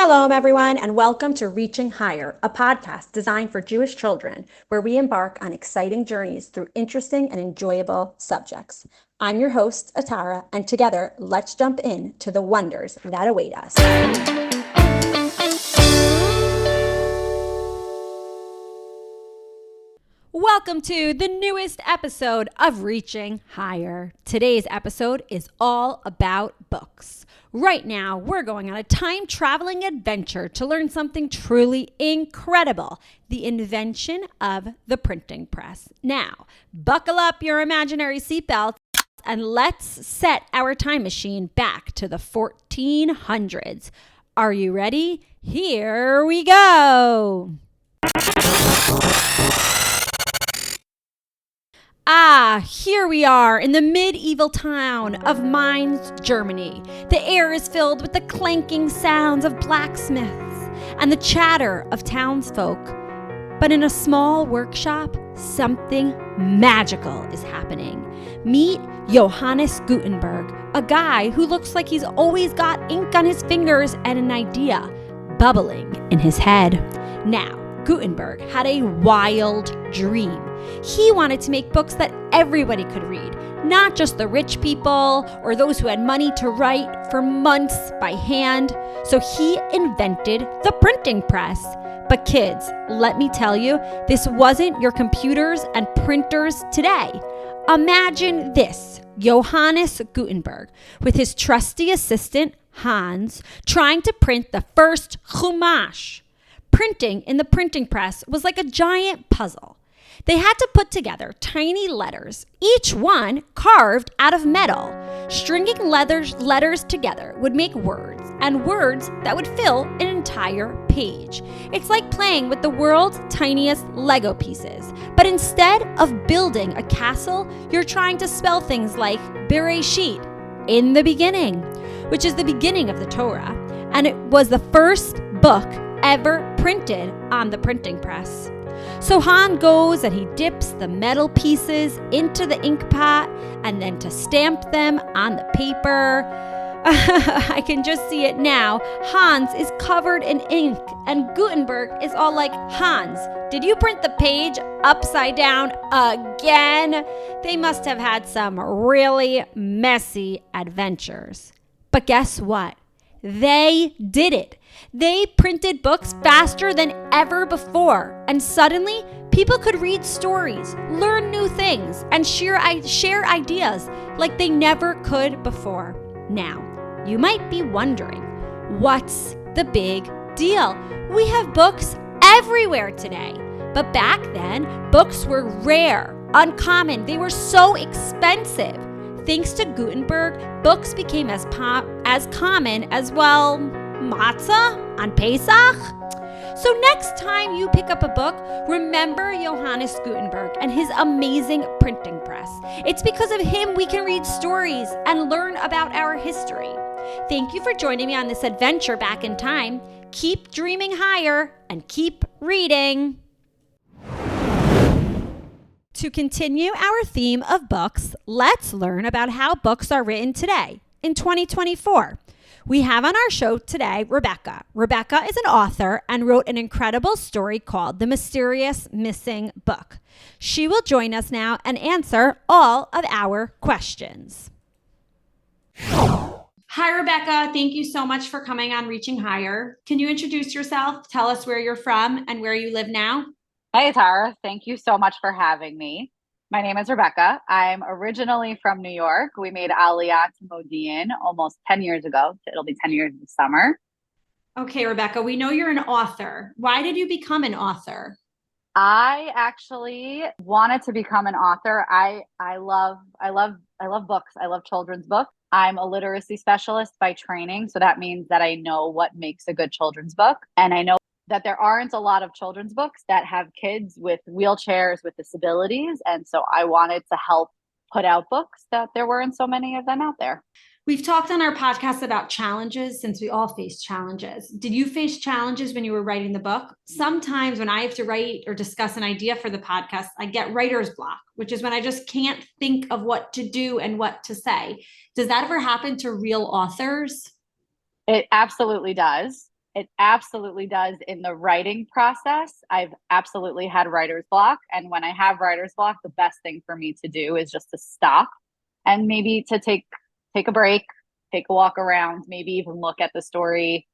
Shalom, everyone, and welcome to Reaching Higher, a podcast designed for Jewish children, where we embark on exciting journeys through interesting and enjoyable subjects. I'm your host, Atara, and together, let's jump in to the wonders that await us. Welcome to the newest episode of Reaching Higher. Today's episode is all about books. Right now, we're going on a time-traveling adventure to learn something truly incredible, the invention of the printing press. Now, buckle up your imaginary seatbelts and let's set our time machine back to the 1400s. Are you ready? Here we go. Here we are in the medieval town of Mainz, Germany. The air is filled with the clanking sounds of blacksmiths and the chatter of townsfolk. But in a small workshop, something magical is happening. Meet Johannes Gutenberg, a guy who looks like he's always got ink on his fingers and an idea bubbling in his head. Now, Gutenberg had a wild dream. He wanted to make books that everybody could read, not just the rich people or those who had money to write for months by hand. So he invented the printing press. But kids, let me tell you, this wasn't your computers and printers today. Imagine this, Johannes Gutenberg with his trusty assistant, Hans, trying to print the first Chumash. Printing in the printing press was like a giant puzzle. They had to put together tiny letters, each one carved out of metal. Stringing letters together would make words, and words that would fill an entire page. It's like playing with the world's tiniest Lego pieces. But instead of building a castle, you're trying to spell things like Bereshit, in the beginning, which is the beginning of the Torah. And it was the first book ever printed on the printing press. So Han goes and he dips the metal pieces into the ink pot and then to stamp them on the paper. I can just see it now. Hans is covered in ink and Gutenberg is all like, Hans, did you print the page upside down again? They must have had some really messy adventures. But guess what? They did it. They printed books faster than ever before. And suddenly, people could read stories, learn new things, and share ideas like they never could before. Now, you might be wondering, what's the big deal? We have books everywhere today. But back then, books were rare, uncommon. They were so expensive. Thanks to Gutenberg, books became as common as, well, matzah on Pesach. So next time you pick up a book, remember Johannes Gutenberg and his amazing printing press. It's because of him we can read stories and learn about our history. Thank you for joining me on this adventure back in time. Keep dreaming higher and keep reading. To continue our theme of books, let's learn about how books are written today, in 2024. We have on our show today Rebecca. Rebecca is an author and wrote an incredible story called The Mysterious Missing Book. She will join us now and answer all of our questions. Hi, Rebecca. Thank you so much for coming on Reaching Higher. Can you introduce yourself? Tell us where you're from and where you live now. Hey, Tara. Thank you so much for having me. My name is Rebecca. I'm originally from New York. We made Aliyah to Modi'in almost 10 years ago. It'll be 10 years this summer. Okay, Rebecca, we know you're an author. Why did you become an author? I actually wanted to become an author. I love books. I love children's books. I'm a literacy specialist by training. So that means that I know what makes a good children's book. And I know that there aren't a lot of children's books that have kids with wheelchairs, with disabilities. And so I wanted to help put out books that there weren't so many of them out there. We've talked on our podcast about challenges since we all face challenges. Did you face challenges when you were writing the book? Sometimes when I have to write or discuss an idea for the podcast, I get writer's block, which is when I just can't think of what to do and what to say. Does that ever happen to real authors? It absolutely does. It absolutely does in the writing process. I've absolutely had writer's block. And when I have writer's block, the best thing for me to do is just to stop and maybe to take a break, take a walk around, maybe even look at the story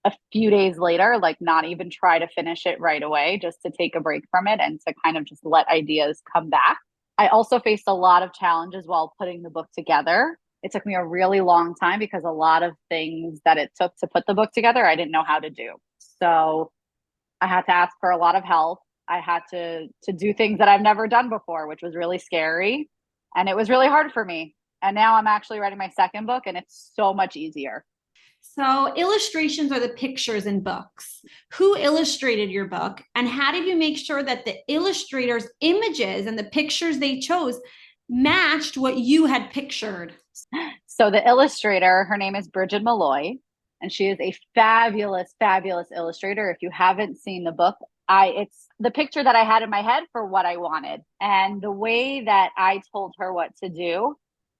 a few days later, like not even try to finish it right away, just to take a break from it and to kind of just let ideas come back. I also faced a lot of challenges while putting the book together. It took me a really long time because a lot of things that it took to put the book together, I didn't know how to do. So I had to ask for a lot of help. I had to do things that I've never done before, which was really scary. And it was really hard for me. And now I'm actually writing my second book and it's so much easier. So, illustrations are the pictures in books. Who illustrated your book, and how did you make sure that the illustrator's images and the pictures they chose matched what you had pictured? So the illustrator, her name is Bridget Malloy, and she is a fabulous, fabulous illustrator. If you haven't seen the book, it's the picture that I had in my head for what I wanted. And the way that I told her what to do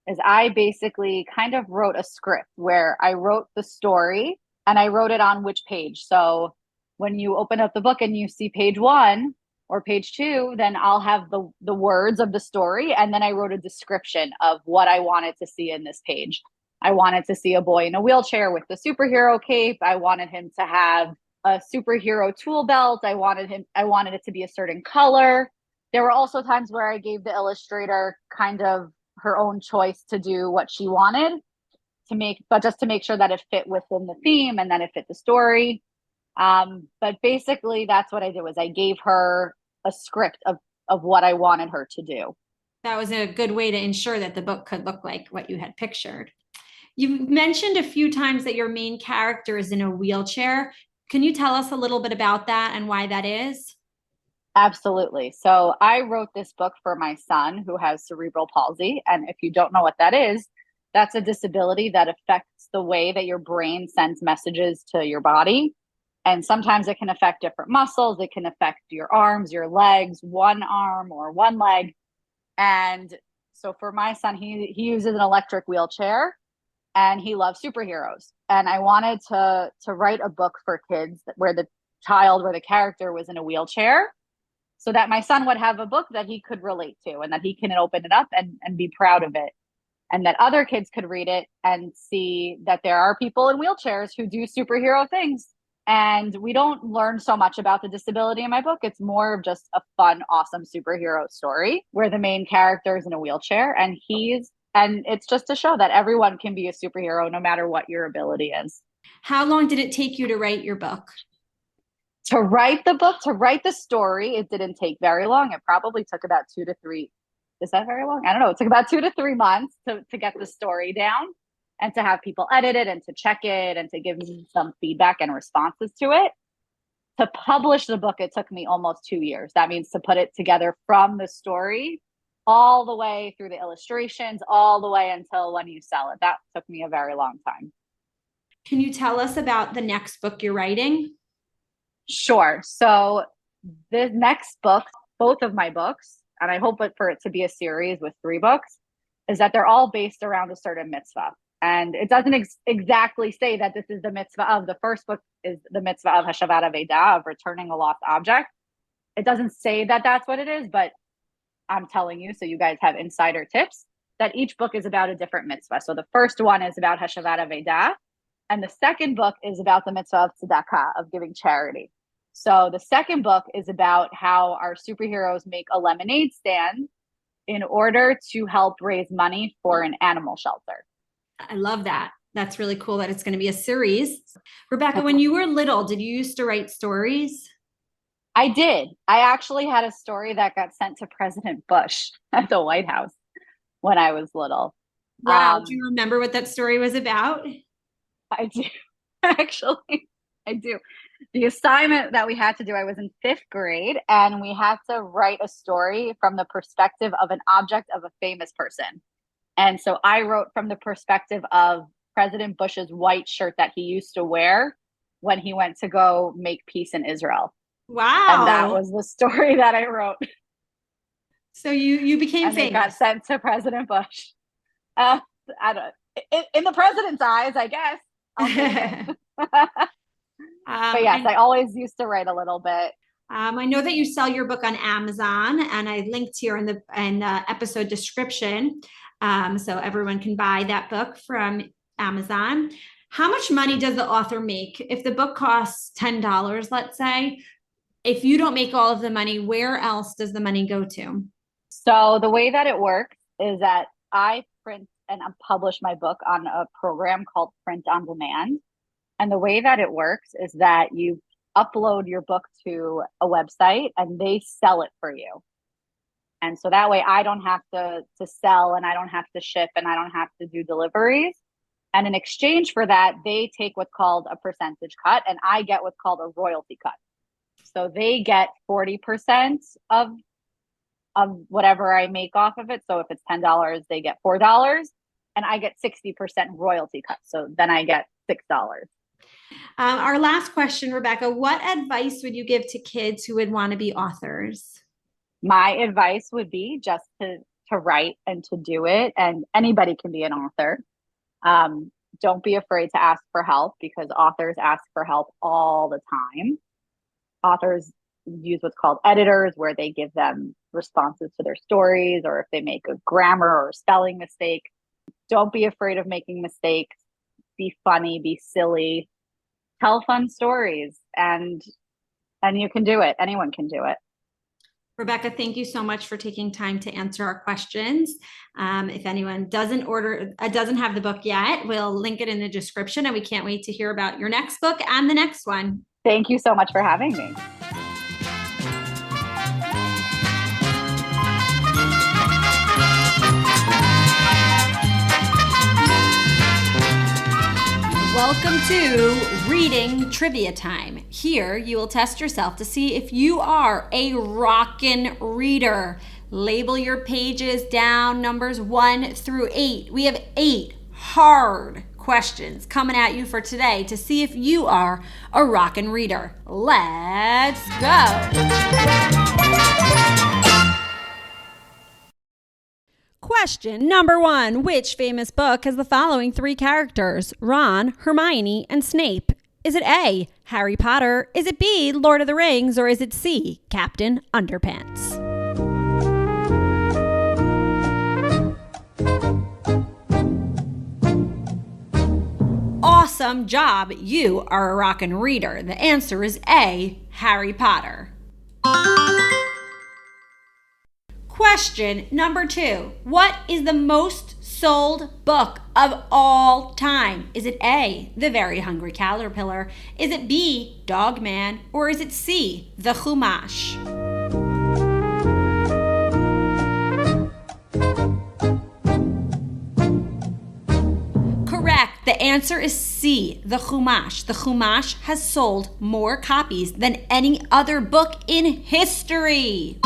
is I basically kind of wrote a script where I wrote the story and I wrote it on which page. So when you open up the book and you see page 1 or page 2, then I'll have the words of the story. And then I wrote a description of what I wanted to see in this page. I wanted to see a boy in a wheelchair with the superhero cape. I wanted him to have a superhero tool belt. I wanted it to be a certain color. There were also times where I gave the illustrator kind of her own choice to do what she wanted but just to make sure that it fit within the theme and that it fit the story. But basically that's what I did was I gave her a script of what I wanted her to do. That was a good way to ensure that the book could look like what you had pictured. You mentioned a few times that your main character is in a wheelchair. Can you tell us a little bit about that and why that is? Absolutely. So I wrote this book for my son who has cerebral palsy. And if you don't know what that is, that's a disability that affects the way that your brain sends messages to your body. And sometimes it can affect different muscles. It can affect your arms, your legs, one arm or one leg. And so for my son, he uses an electric wheelchair and he loves superheroes. And I wanted to write a book for kids where the character was in a wheelchair, so that my son would have a book that he could relate to and that he can open it up and be proud of it. And that other kids could read it and see that there are people in wheelchairs who do superhero things. And we don't learn so much about the disability in my book. It's more of just a fun, awesome superhero story where the main character is in a wheelchair and it's just to show that everyone can be a superhero no matter what your ability is. How long did it take you to write your book? To write the story, it didn't take very long. It probably took about 2 to 3. Is that very long? I don't know. It took about 2 to 3 months to get the story down and to have people edit it and to check it and to give me some feedback and responses to it. To publish the book, it took me almost 2 years. That means to put it together from the story all the way through the illustrations, all the way until when you sell it. That took me a very long time. Can you tell us about the next book you're writing? Sure. So the next book, both of my books, and I hope for it to be a series with 3 books, is that they're all based around a certain mitzvah. And it doesn't exactly say that this is the mitzvah of the first book is the mitzvah of Hashavat Avedah, of returning a lost object. It doesn't say that that's what it is, but I'm telling you, so you guys have insider tips, that each book is about a different mitzvah. So the first one is about Hashavat Avedah, and the second book is about the mitzvah of tzedakah, of giving charity. So the second book is about how our superheroes make a lemonade stand in order to help raise money for an animal shelter. I love that. That's really cool that it's going to be a series. Rebecca, when you were little, did you used to write stories? I did. I actually had a story that got sent to President Bush at the White House when I was little. Wow. Do you remember what that story was about? I do. Actually, I do. The assignment that we had to do, I was in 5th grade, and we had to write a story from the perspective of an object of a famous person. And so I wrote from the perspective of President Bush's white shirt that he used to wear when he went to go make peace in Israel. Wow. And that was the story that I wrote. So you became and famous. It got sent to President Bush. I don't. In the president's eyes, I guess. But yes, I always used to write a little bit. I know that you sell your book on Amazon, and I linked here in the episode description, so everyone can buy that book from Amazon. How much money does the author make? If the book costs $10, let's say, if you don't make all of the money, where else does the money go to? So the way that it works is that I print and publish my book on a program called Print on Demand. And the way that it works is that you upload your book to a website and they sell it for you. And so that way I don't have to sell, and I don't have to ship, and I don't have to do deliveries. And in exchange for that, they take what's called a percentage cut, and I get what's called a royalty cut. So they get 40% of whatever I make off of it. So if it's $10, they get $4, and I get 60% royalty cut. So then I get $6. Our last question, Rebecca, what advice would you give to kids who would want to be authors? My advice would be just to write and to do it. And anybody can be an author. Don't be afraid to ask for help, because authors ask for help all the time. Authors use what's called editors, where they give them responses to their stories, or if they make a grammar or spelling mistake. Don't be afraid of making mistakes. Be funny, be silly, tell fun stories, and you can do it. Anyone can do it. Rebecca, thank you so much for taking time to answer our questions. If anyone doesn't have the book yet, we'll link it in the description, and we can't wait to hear about your next book and the next one. Thank you so much for having me. Welcome to Reading Trivia Time. Here you will test yourself to see if you are a rockin' reader. Label your pages down numbers 1 through 8. We have 8 hard questions coming at you for today to see if you are a rockin' reader. Let's go. Question number 1. Which famous book has the following 3 characters? Ron, Hermione, and Snape. Is it A, Harry Potter? Is it B, Lord of the Rings? Or is it C, Captain Underpants? Awesome job. You are a rockin' reader. The answer is A, Harry Potter. Question number 2. What is the most sold book of all time? Is it A, The Very Hungry Caterpillar? Is it B, Dog Man? Or is it C, The Chumash? Correct. The answer is C, The Chumash. The Chumash has sold more copies than any other book in history.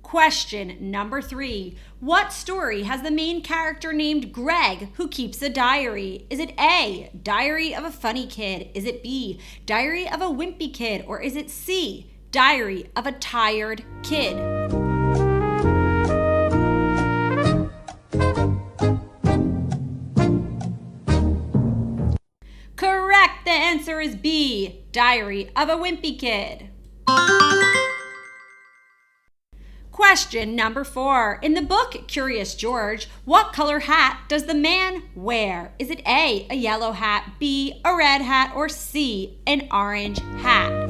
Question number 3. What story has the main character named Greg who keeps a diary? Is it A, Diary of a Funny Kid? Is it B, Diary of a Wimpy Kid? Or is it C, Diary of a Tired Kid? Correct. The answer is B, Diary of a Wimpy Kid. Question number 4. In the book Curious George, what color hat does the man wear? Is it A, a yellow hat, B, a red hat, or C, an orange hat?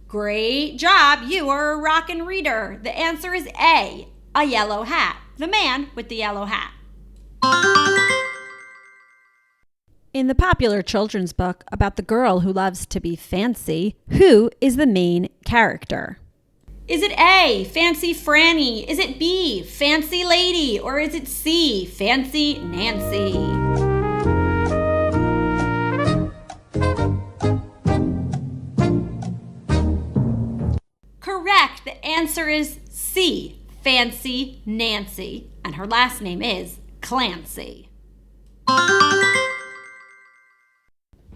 Great job. You are a rockin' reader. The answer is A, a yellow hat. The man with the yellow hat. In the popular children's book about the girl who loves to be fancy, who is the main character? Is it A, Fancy Franny? Is it B, Fancy Lady? Or is it C, Fancy Nancy? Correct. The answer is C, Fancy Nancy. And her last name is Clancy.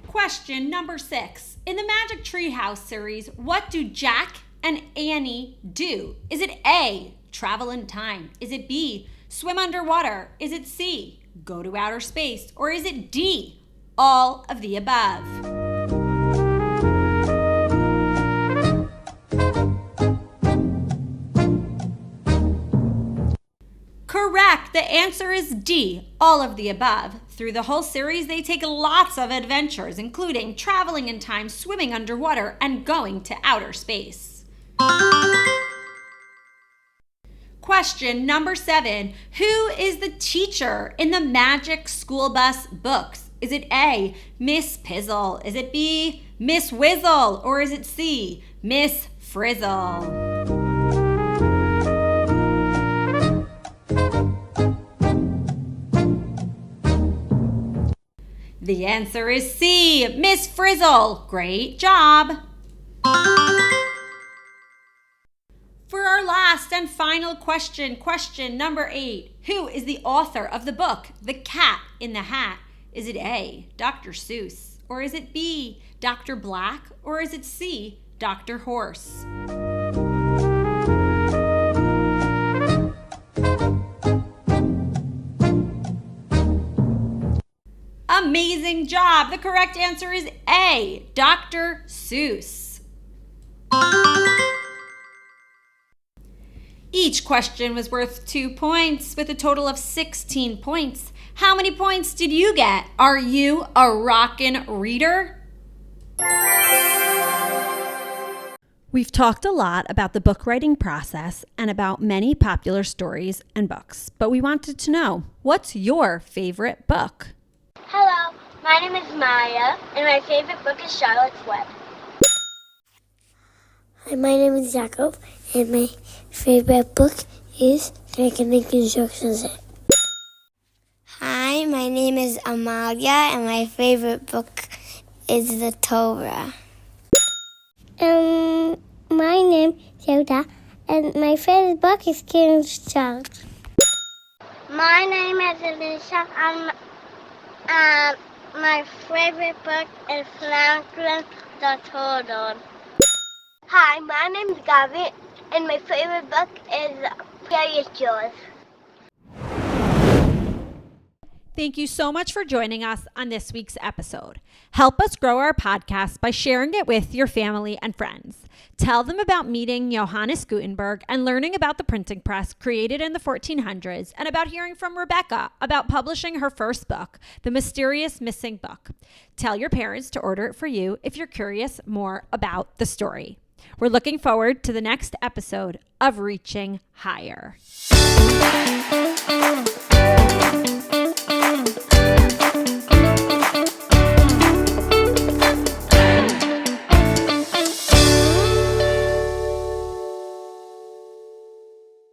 Question number 6. In the Magic Tree House series, what do Jack and Annie do? Is it A, travel in time? Is it B, swim underwater? Is it C, go to outer space? Or is it D, all of the above? Correct. The answer is D, all of the above. Through the whole series, they take lots of adventures, including traveling in time, swimming underwater, and going to outer space. Question number 7. Who is the teacher in the Magic School Bus books? Is it A, Miss Pizzle? Is it B, Miss Whizzle? Or is it C, Miss Frizzle? The answer is C, Miss Frizzle. Great job. For our last and final question, question number 8. Who is the author of the book, The Cat in the Hat? Is it A, Dr. Seuss? Or is it B, Dr. Black? Or is it C, Dr. Horse? Amazing job. The correct answer is A, Dr. Seuss. Each question was worth 2 points with a total of 16 points. How many points did you get? Are you a rockin' reader? We've talked a lot about the book writing process and about many popular stories and books, but we wanted to know, what's your favorite book? Hello, my name is Maya, and my favorite book is Charlotte's Web. Hi, my name is Jacob, and my favorite book is Mechanic Instructions. Hi, my name is Amalia, and my favorite book is the Torah. My name is Yoda, and my favorite book is King's Child. My name is Alicia, and my favorite book is Franklin the Turtle. Hi, my name is Gavin, and my favorite book is Curious George. Thank you so much for joining us on this week's episode. Help us grow our podcast by sharing it with your family and friends. Tell them about meeting Johannes Gutenberg and learning about the printing press created in the 1400s, and about hearing from Rebecca about publishing her first book, The Mysterious Missing Book. Tell your parents to order it for you if you're curious more about the story. We're looking forward to the next episode of Reaching Higher.